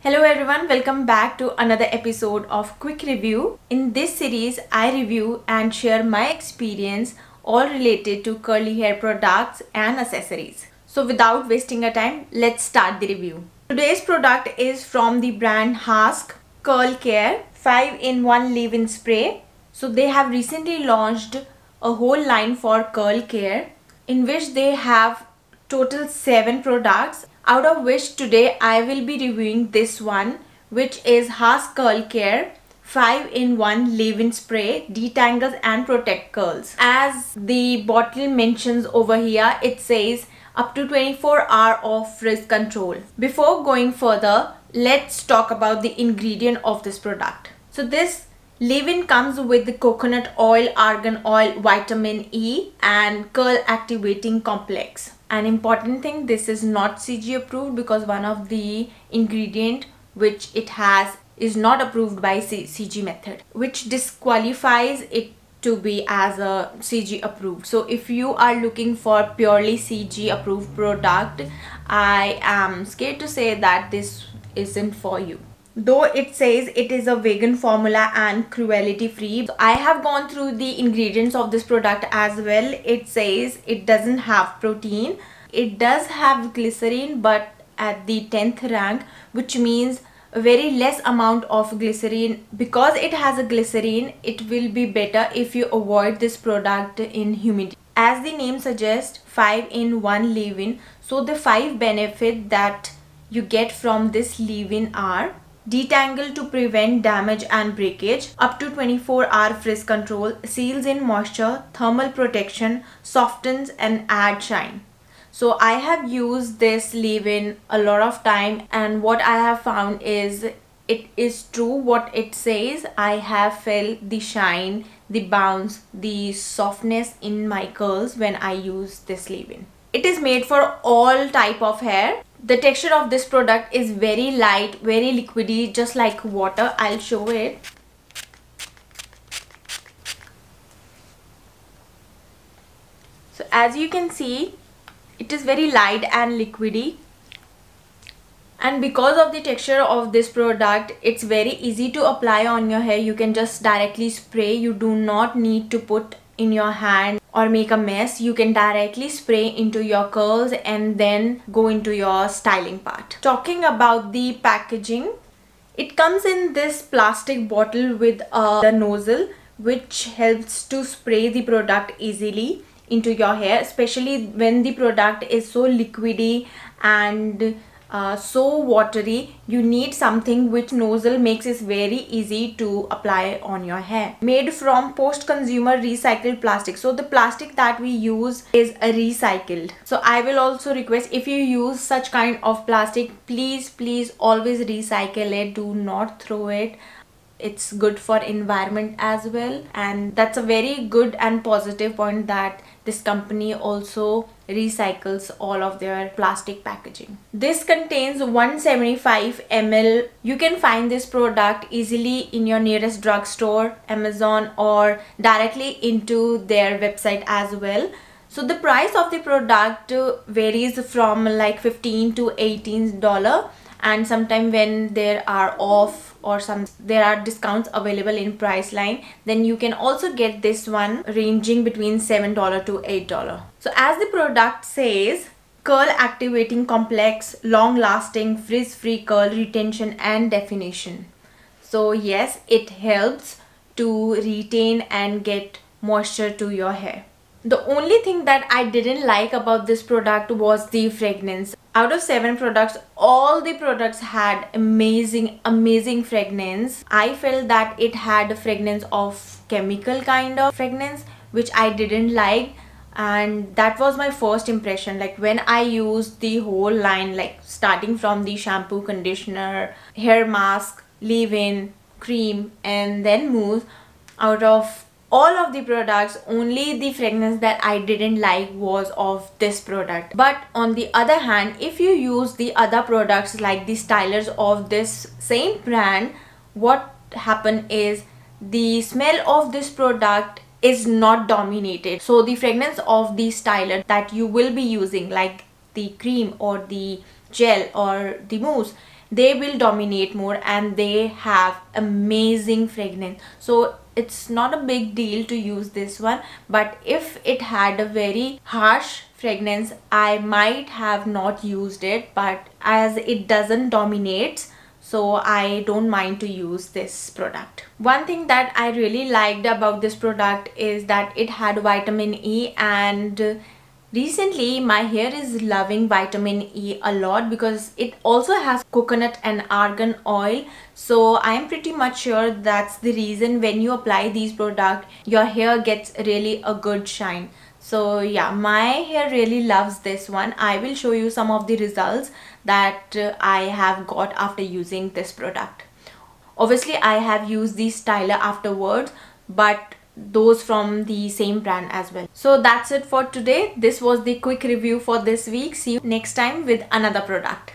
Hello everyone, welcome back to another episode of Quick Review. In this series, I review and share my experience all related to curly hair products and accessories. So without wasting your time, let's start the review. Today's product is from the brand Hask Curl Care 5-in-1 leave-in spray. So they have recently launched a whole line for curl care in which they have total 7 products, out of which today I will be reviewing this one, which is Hask Curl Care 5-in-1 leave-in spray, detangles and protect curls. As the bottle mentions over here, it says up to 24 hours of frizz control. Before going further, let's talk about the ingredient of this product. So this leave-in comes with the coconut oil, argan oil, vitamin E and curl activating complex. An important thing, this is not CG approved because one of the ingredient which it has is not approved by CG method, which disqualifies it to be as a CG approved. So if you are looking for purely CG approved product, I am scared to say that this isn't for you. Though it says it is a vegan formula and cruelty free, I have gone through the ingredients of this product as well. It says it doesn't have protein. It does have glycerin, but at the 10th rank, which means a very less amount of glycerin. Because it has a glycerin, it will be better if you avoid this product in humidity. As the name suggests, 5-in-1 leave-in. So the 5 benefits that you get from this leave-in are: detangle to prevent damage and breakage, up to 24-hour frizz control, seals in moisture, thermal protection, softens and add shine. So I have used this leave-in a lot of time, and what I have found is it is true what it says. I have felt the shine, the bounce, the softness in my curls when I use this leave-in. It is made for all type of hair. The texture of this product is very light, very liquidy, just like water. I'll show it. So as you can see, it is very light and liquidy. And because of the texture of this product, it's very easy to apply on your hair. You can just directly spray. You do not need to put in your hand or make a mess. You can directly spray into your curls and then go into your styling part. Talking about the packaging, it comes in this plastic bottle with a nozzle which helps to spray the product easily into your hair, especially when the product is so liquidy and so watery. You need something which nozzle makes it very easy to apply on your hair. Made from post-consumer recycled plastic. So the plastic that we use is recycled. So I will also request, if you use such kind of plastic, please always recycle it. Do not throw it. It's good for environment as well, and that's a very good and positive point that this company also recycles all of their plastic packaging. This contains 175 ml. You can find this product easily in your nearest drugstore, Amazon, or directly into their website as well. So the price of the product varies from like $15 to $18, and sometimes when there are off or there are discounts available in Priceline, then you can also get this one ranging between $7 to $8. So as the product says, curl activating complex, long lasting frizz free curl retention and definition. So yes, it helps to retain and get moisture to your hair. The only thing that I didn't like about this product was the fragrance. Out of 7 products, all the products had amazing fragrance. I felt that it had a fragrance of chemical kind of fragrance, which I didn't like, and that was my first impression. Like when I used the whole line, like starting from the shampoo, conditioner, hair mask, leave-in, cream and then mousse, out of all of the products, only the fragrance that I didn't like was of this product. But on the other hand, if you use the other products like the stylers of this same brand, what happened is the smell of this product is not dominated. So the fragrance of the styler that you will be using, like the cream or the gel or the mousse, they will dominate more and they have amazing fragrance. So it's not a big deal to use this one, but if it had a very harsh fragrance, I might have not used it, but as it doesn't dominate, so I don't mind to use this product. One thing that I really liked about this product is that it had vitamin E, and recently my hair is loving vitamin E a lot because it also has coconut and argan oil. So I'm pretty much sure that's the reason when you apply these products, your hair gets really a good shine. So yeah, my hair really loves this one. I will show you some of the results that I have got after using this product. Obviously I have used the styler afterwards, but those from the same brand as well. So that's it for today. This was the quick review for this week. See you next time with another product.